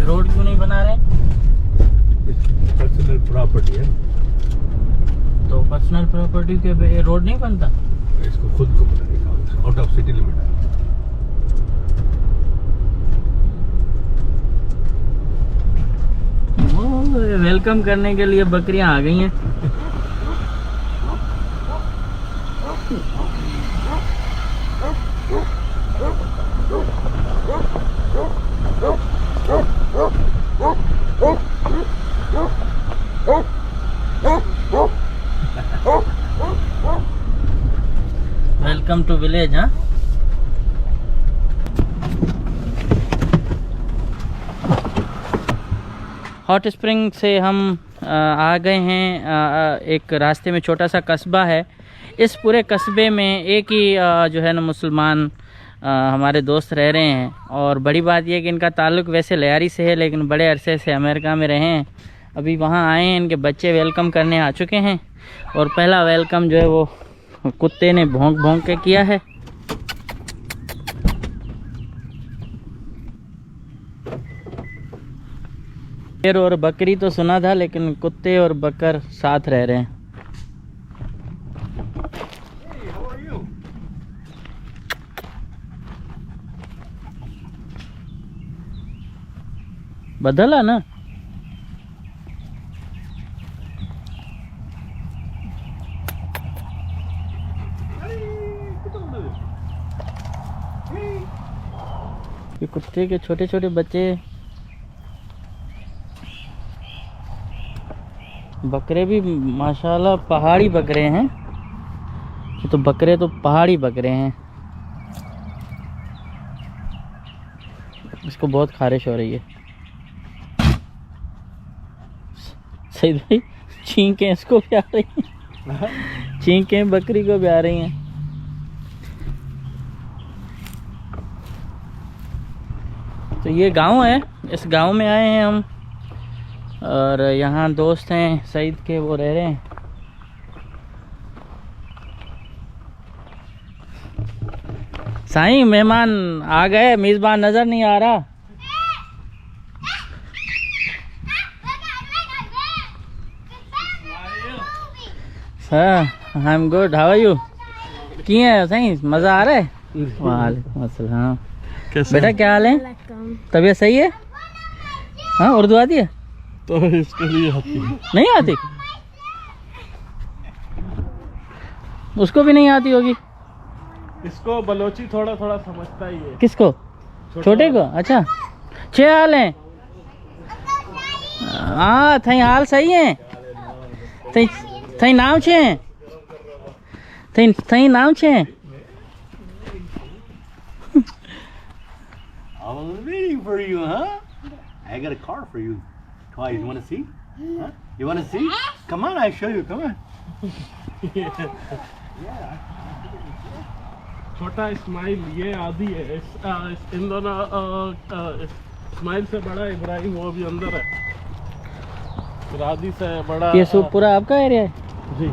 Road क्यों नहीं बना रहे? पर्सनल प्रॉपर्टी है, तो पर्सनल प्रॉपर्टी के पे रोड नहीं बनता? इसको खुद को बनाने का, आउट ऑफ सिटी लिमिट है। वेलकम करने के लिए बकरियां आ गई हैं। Welcome to village. हाँ, हॉट स्प्रिंग से हम आ गए हैं। एक रास्ते में छोटा सा कस्बा है। इस पूरे कस्बे में एक ही जो है ना मुसलमान हमारे दोस्त रह रहे हैं। और बड़ी बात यह है कि इनका ताल्लुक़ वैसे लियारी से है, लेकिन बड़े अरसे से अमेरिका में रहे हैं। अभी वहाँ आए हैं, इनके बच्चे वेलकम करने आ चुके हैं। और पहला वेलकम जो है वो कुत्ते ने भौंक भौंक के किया है। शेर और बकरी तो सुना था, लेकिन कुत्ते और बकर साथ रह रहे हैं। बदला ना। ये कुत्ते के छोटे छोटे बच्चे, बकरे भी माशाल्लाह पहाड़ी बकरे हैं। ये तो बकरे तो पहाड़ी बकरे हैं। इसको बहुत खारिश हो रही है। सही भाई, छींकें इसको भी आ रही हैं, छींकें बकरी को भी आ रही हैं। तो ये गांव है, इस गांव में आए हैं हम। और यहाँ दोस्त हैं सईद के, वो रह रहे हैं। साईं मेहमान आ गए, मेज़बान नज़र नहीं आ रहा। हाँ, I am good, how are you? की है साईं, मज़ा आ रहा है? वालेकुम अस्सलाम। बेटा क्या हाल है? तबीयत सही है? हाँ, उर्दू आती है? तो इसके लिए आती है। नहीं आती? उसको भी नहीं आती होगी। इसको बलोची थोड़ा थोड़ा समझता ही है। किसको? छोटे को? अच्छा, 6 हाल हैं। हाँ, थई हाल सही है। थई नाम छे, थई नाम छे। I was waiting for you, huh? I got a car for you. Twice. You want to see? Huh? You want to see? Come on, I'll show you. Come on. छोटा इस्माइल ये आदि है। इन दोनों इस्माइल से बड़ा इब्राहिम वो भी अंदर है। रादी से बड़ा। ये सब पूरा आपका एरिया है? जी,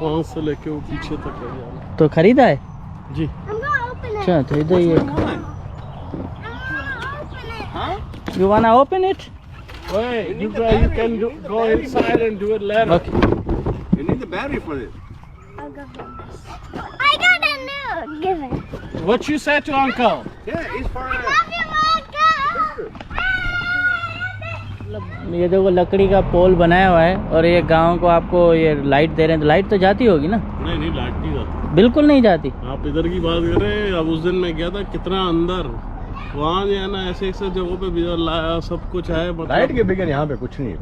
वहाँ से लेके वो पीछे तक है। तो खरीदा है जी। अच्छा, तो इधर ये You wanna open it? Wait, you can go inside and do it later. Okay. You need the battery for this. I got a new. Give it. What you said to Uncle? Yeah, it's for. Love you, Uncle. ये देखो लकड़ी का पोल बनाया हुआ है और ये गांव को आपको ये लाइट दे रहे हैं। तो लाइट तो जाती होगी ना? नहीं, लाइट नहीं जाती। बिल्कुल नहीं जाती। आप इधर की बात कर रहे हैं। अब उस दिन मैं गया था, कितना अंदर वहाँ जो है ना ऐसे जगहों पे भी सब कुछ है। लाइट के बगैर यहाँ पे कुछ नहीं है।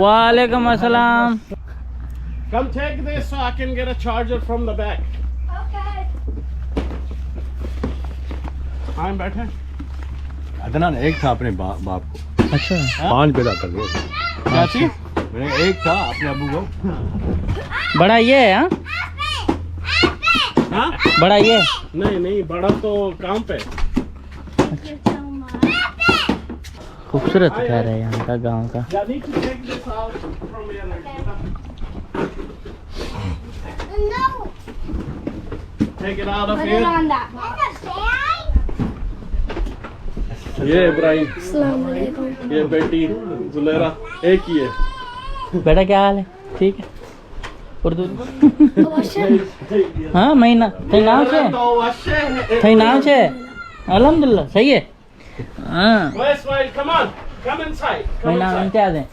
वालेकुम अस्सलाम। Come take this so I can get a charger from the back. Okay. हाँ, बैठे। अदनान एक था अपने बाप को। अच्छा, 5 पैदा कर दिए। क्या चीज? मैंने एक था अपने अबू को। बड़ा ये है? हाँ, हाँ बड़ा ये? नहीं नहीं, बड़ा तो काम पे। खूबसूरत घर है यहाँ का, गांव का। Yeah, I need to take this out from here. No. Take it out of Put it here. on that. ये इब्राहिम, Assalamualaikum. ये बेटी जुलेरा, एक ही है। बेटा क्या हाल है? ठीक है? उर्दू? हाँ महीना थे नाम से? थे नाम से? अल्हम्दुलिल्लाह सही है। हाँ Go Ismail, come on, come inside. Come महीना inside. इम्तियाज है।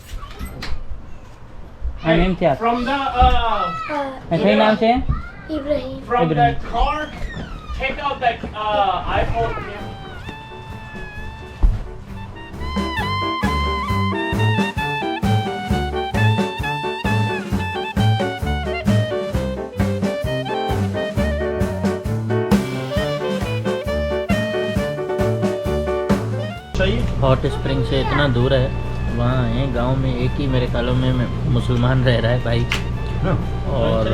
हाँ इम्तियाज। From the थे नाम से? Ibrahim. from Ibrahim. that car, take out that iPhone. Hot spring से इतना दूर है, वहाँ है गांव में एक ही मेरे ख्यालों में मुसलमान रह रहा है भाई, और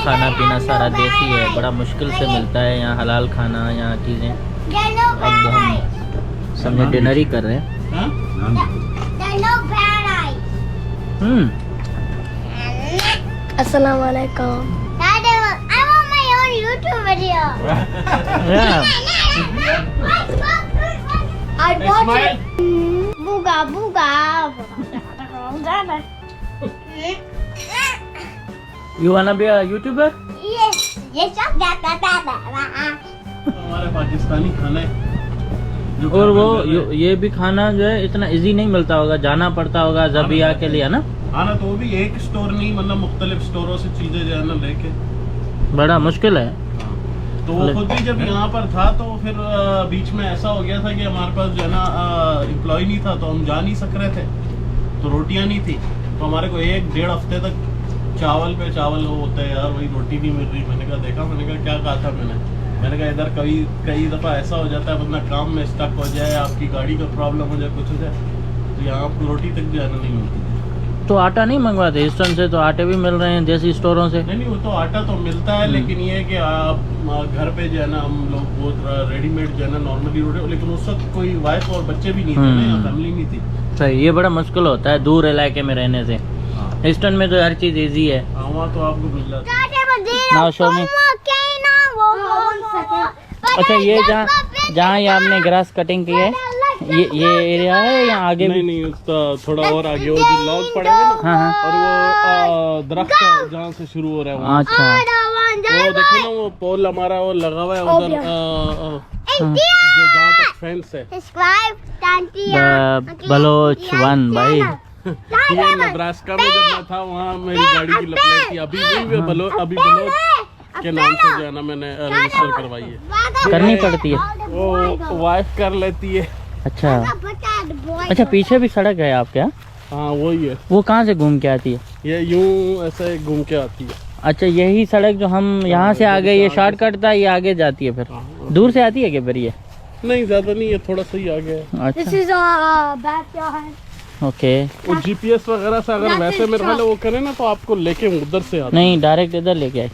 खाना पीना सारा देसी है, बड़ा मुश्किल से मिलता है यहाँ हलाल खाना, यहाँ चीज़ें। There's no अब हम paradise. समझे डिनर ही कर रहे हैं। Huh? There's no paradise. Assalamualaikum. Daddy, I want my own YouTube video. I'd watch Ismail. it. Booga booga. You wanna be a YouTuber? Yes, yes, yes. हमारे पाकिस्तानी खाना है जो और वो खाना मिल रहा है। ये भी खाना जो है इतना इजी नहीं मिलता होगा, जाना पड़ता होगा ज़बिया के लिए, है ना? हाँ ना, तो वो भी एक स्टोर नहीं, मतलब मुख्तलिफ स्टोरों से चीजें जो है ना लेके। बड़ा मुश्किल है। तो वो खुद भी जब यहाँ पर था तो फिर बीच में ऐसा हो गया था कि हमारे पास जो है ना एम्प्लॉय नहीं था, तो हम जा नहीं सक रहे थे, तो रोटियाँ नहीं थी, तो हमारे को 1-1.5 हफ्ते तक चावल पे चावल वो होता है यार, वही रोटी नहीं मिल रही। मैंने कहा क्या कहा था मैंने कहा इधर कई दफ़ा ऐसा हो जाता है बंदा काम में स्टक हो जाए, आपकी गाड़ी का प्रॉब्लम हो जाए, कुछ हो जाए, तो यहाँ आपको रोटी तक भी आना नहीं मिलती। तो आटा नहीं मंगवाते ईस्टर्न से? तो आटे भी मिल रहे हैं देसी स्टोरों से। नहीं, वो तो आटा तो मिलता है, लेकिन ये है कि आप घर पे जो है ना हम लोग बहुत रेडीमेड जो है ना नॉर्मली रोटी, लेकिन उस वक्त कोई वाइफ और बच्चे भी नहीं थे ना, या फैमिली नहीं थी। सही, ये बड़ा मुश्किल होता है दूर इलाके में रहने से। ईस्टर्न में तो हर चीज़ इजी है। वहाँ तो आपको मिल जाता है। Now show me. अच्छा, ये जहाँ ये आपने ग्रास कटिंग की है, ये एरिया है या आगे भी? नहीं, उसका थोड़ा और आगे वो जो लॉग पड़ेंगे ना, हाँ और वो दरख्त जहाँ से शुरू हो रहा है वहाँ, अच्छा। वो देखिए ना वो पोल हमारा वो लगा हुआ है उधर, जो जहाँ तक फेंस है। बलोच वन भाई। ये नेब्रास्का में जब मैं था वहाँ मेरी गाड़ी की लपेट थी, अभी बलोच के नाम से जो है ना मैंने रजिस्टर करवाई है। करनी पड़ती है, वो वाइफ कर लेती है। अच्छा पीछे भी सड़क है आपके यहाँ? हाँ वही है, वो कहाँ से घूम के आती है? ये यूं ऐसे घूम के आती है। अच्छा, यही सड़क जो हम यहाँ से आगे, ये शॉर्टकट था, ये आगे जाती है फिर? दूर से आती है क्या फिर ये? नहीं ज्यादा नहीं है, थोड़ा सा ही आगे है। This अच्छा, is our backyard. ओके। वो जीपीएस वगैरह से अगर वैसे मेरे ख्याल है वो करे ना तो आपको लेके उधर से आता नहीं, डायरेक्ट इधर लेके आए।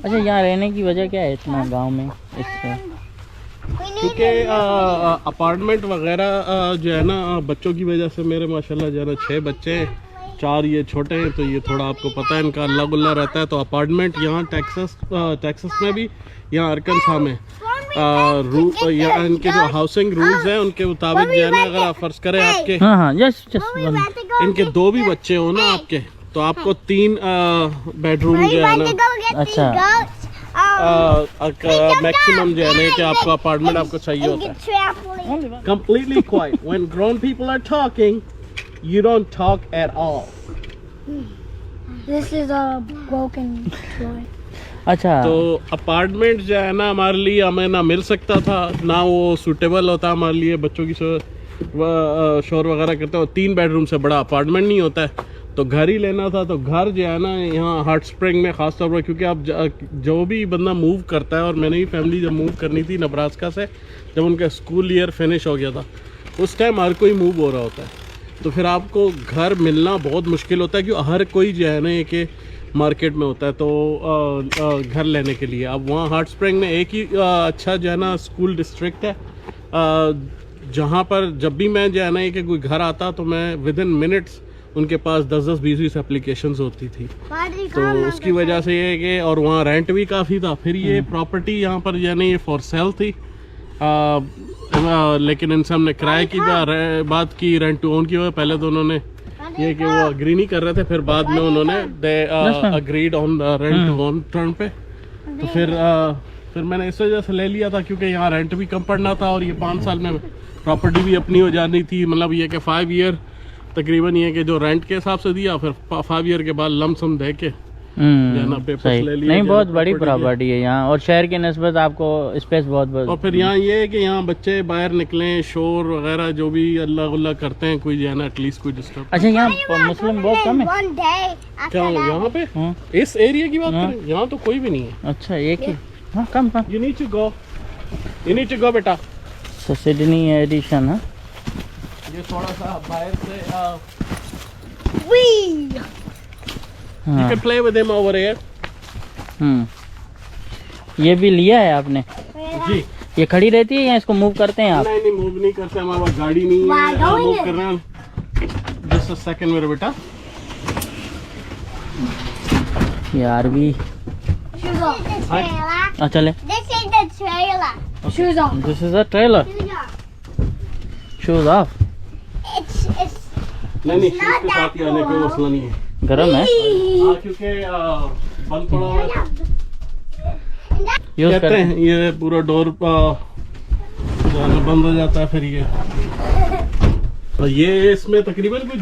अच्छा, यहाँ रहने की वजह क्या है इतना गांव में इससे? क्योंकि अपार्टमेंट वगैरह जो है ना बच्चों की वजह से, मेरे माशाल्लाह जो है ना 6 बच्चे हैं, 4 ये छोटे हैं, तो ये थोड़ा आपको पता है इनका अल्लाह गुल्ला रहता है। तो अपार्टमेंट यहाँ टेक्सास में भी, यहाँ अरकनसा में यहाँ इनके जो हाउसिंग रूल्स हैं उनके मुताबिक जो है ना, अगर आप फर्ज करें आपके हाँ हाँ, जस्ट इनके 2 भी बच्चे हो ना आपके, तो आपको 3 बेडरूम जो है ना, अच्छा, मैक्सिमम जो है ना कि आपको अपार्टमेंट आपको चाहिए होता है। Completely quiet. When grown people are talking, you don't talk at all. This is a broken toy. अच्छा। तो अपार्टमेंट जो है ना हमारे लिए हमें ना मिल सकता था, ना वो सूटेबल होता हमारे लिए, बच्चों की शोर वगैरह करते हो। 3 बेडरूम से बड़ा अपार्टमेंट नहीं होता है, तो घर ही लेना था। तो घर जो है ना यहाँ हॉट स्प्रिंग में ख़ास तौर पर, क्योंकि आप जो भी बंदा मूव करता है, और मैंने भी फैमिली जब मूव करनी थी नेब्रास्का से, जब उनका स्कूल ईयर फिनिश हो गया था, उस टाइम हर कोई मूव हो रहा होता है, तो फिर आपको घर मिलना बहुत मुश्किल होता है। क्योंकि हर कोई जो है ना ये कि मार्केट में होता है, तो घर लेने के लिए। अब वहाँ हॉट स्प्रिंग में एक ही अच्छा जो है ना स्कूल डिस्ट्रिक्ट है, जहाँ पर जब भी मैं जो है ना कि कोई घर आता तो मैं विद इन मिनट्स उनके पास 10-10 20-20 एप्लीकेशंस होती थी। तो उसकी वजह से ये है कि और वहाँ रेंट भी काफ़ी था। फिर ये प्रॉपर्टी यहाँ पर जो है ना ये फॉर सेल थी, लेकिन इन सब ने किराए की बात की, रेंट टू ओन की हुआ। पहले तो उन्होंने ये कि वो अग्री नहीं कर रहे थे, फिर बाद में उन्होंने they agreed on rent to own turn पे। तो फिर मैंने इस वजह से ले लिया था क्योंकि यहाँ रेंट भी कम पड़ना था और ये 5 साल में प्रॉपर्टी भी अपनी हो जानी थी। मतलब ये कि 5 ईयर तकरीबन ये कि जो रेंट के हिसाब से दिया, फिर 5 ईयर के बाद लमसम दे के पेपर्स ले लिया। नहीं, बहुत बड़ी प्रॉपर्टी है यहाँ, और शहर के निस्बत आपको स्पेस बहुत। और फिर यहाँ ये है कि यहाँ बच्चे बाहर निकलें, शोर वगैरह जो भी अल्लाह उल्लाह करते हैं, कोई जो है ना एटलीस्ट कोई डिस्टर्ब। अच्छा, यहाँ मुस्लिम बहुत कम है क्या यहाँ पे? इस एरिया की बात करें, यहाँ तो कोई भी नहीं है। अच्छा, एक ही? हाँ, कम। You need to go बेटा। सिडनी एडिशन है ये थोड़ा सा बाहर से You can play with him over here। ये भी लिया है आपने? जी। ये खड़ी रहती है या इसको मूव करते हैं आप? नहीं, मूव नहीं करते, हमारे पास गाड़ी नहीं है मूव करना। Just a second मेरे बेटा। यार भी चले। This is the trailer. Shoes off. This is a trailer. Shoes off. It's नहीं शूज के साथ ही आने कोई मसला नहीं है। गरम है, हाँ, क्योंकि बंद पड़ा हुआ है। यूज कहते करते हैं ये पूरा डोर बंद हो जाता है फिर ये। तो ये इसमें तकरीबन कुछ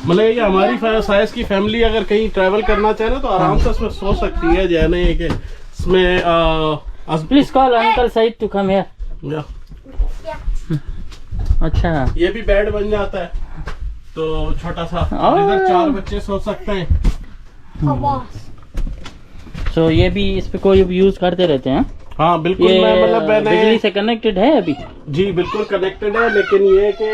मतलब ये हमारी साइज की फैमिली अगर कहीं ट्रैवल करना चाहे ना तो आराम से इसमें सो सकती है। जो है ना ये कि इसमें please call uncle Saeed to come here. अच्छा, ये भी बेड बन जाता है, तो छोटा सा इधर 4 बच्चे सो सकते हैं। तो ये भी इस पे कोई यूज करते रहते हैं? हाँ बिल्कुल। ये मैंने बिजली से कनेक्टेड है अभी? जी बिल्कुल कनेक्टेड है, लेकिन ये कि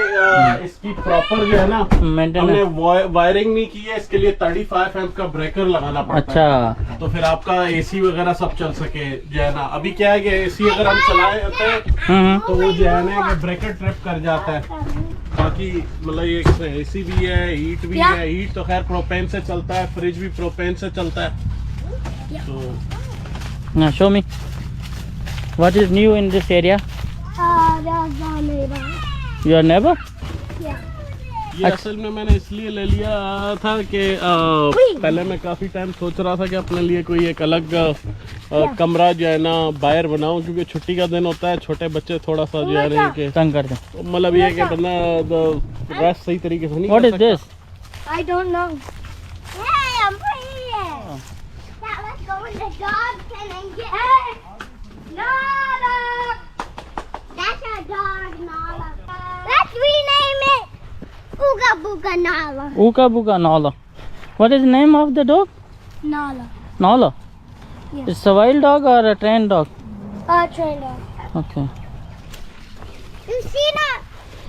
इसकी प्रॉपर जो है ना हमने वायरिंग नहीं की है। इसके लिए 35 एम्प का ब्रेकर लगाना पड़ता है। अच्छा, तो फिर आपका एसी वगैरह सब चल सके जो है ना। अभी क्या है कि एसी अगर हम चलाए होते हैं तो वो जो है ना ब्रेकर ट्रिप कर जाता है। बाकी मतलब ये एसी भी है, हीट भी है। हीट तो खैर प्रोपेन से चलता है, फ्रिज भी प्रोपेन से चलता है। तो show me what is new in this area? that's our neighbor. Your neighbour? ये असल में मैंने इसलिए ले लिया था कि पहले मैं काफ़ी टाइम सोच रहा था कि अपने लिए कोई एक अलग कमरा जो है ना बाहर बनाऊं, क्योंकि छुट्टी का दिन होता है, छोटे बच्चे थोड़ा सा जो है ना कि तंग करते। तो मतलब ये कि बंदा रेस्ट सही तरीके से नहीं व्हाट कर is this? I don't know. Hey, I'm here. Now let's go in the dog pen and get. Hey, Nala. That's our dog, Nala. Let's rename it. Ooga Booga Nala. Ooga Booga Nala. What is the name of the dog? Nala. Nala? Yeah. It's a wild dog or a trained dog? Trainer. Okay. You see that?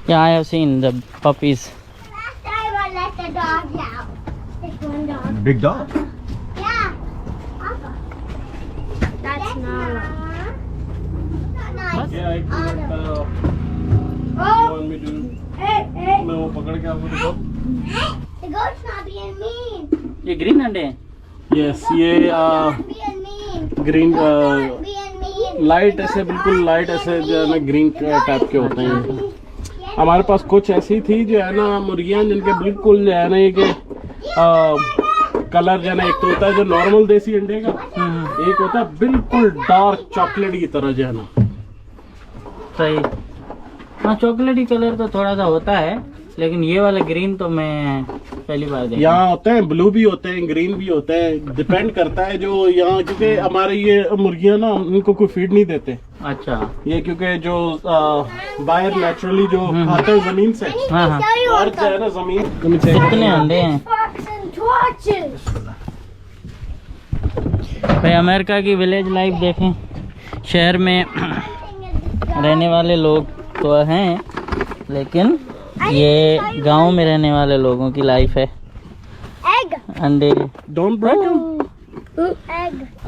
Yeah, I have seen the puppies. Last time I let the dogs out. This one dog. Big dog. Yeah. Papa. That's Nala. Not nice. Yeah, एक minute, want me to- मैं वो पकड़ के आपको दिखाऊं? The goat's not being mean. ये green अंडे हैं? Yes, ये Not being mean. Green Not being mean. Light ऐसे बिल्कुल लाइट ऐसे जो है ना ग्रीन टाइप के होते हैं। हमारे पास कुछ ऐसी थी जो है ना मुर्गियां जिनके बिल्कुल जो है ना ये कि कलर जो है ना एक तो होता है जो नॉर्मल देसी अंडे का, एक होता है बिल्कुल डार्क चॉकलेट की तरह जो है ना। सही। हाँ, चॉकलेटी कलर तो थोड़ा सा होता है, लेकिन ये वाला ग्रीन तो मैं पहली बार देखा। यहाँ होते हैं ब्लू भी होते हैं, ग्रीन भी होते हैं, डिपेंड करता है जो यहाँ, क्योंकि हमारे ये मुर्गियाँ ना उनको कोई फीड नहीं देते। अच्छा। ये क्योंकि जो बाहर नेचुरली जो खाते हैं जमीन से, हाँ हाँ। और जो है ना जमीन कितने अंडे हैं Fox and torches. भाई? अमेरिका की विलेज लाइफ देखें। शहर में रहने वाले लोग तो हैं, लेकिन ये गांव में रहने वाले लोगों की लाइफ है। Egg. अंडे don't break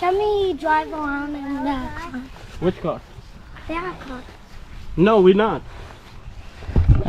Can we drive around in that car? Which car? That car. No, we not.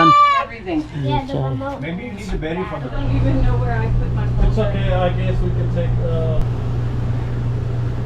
1. Yeah, the remote. Maybe you need to bury from the It's okay, I guess we can take.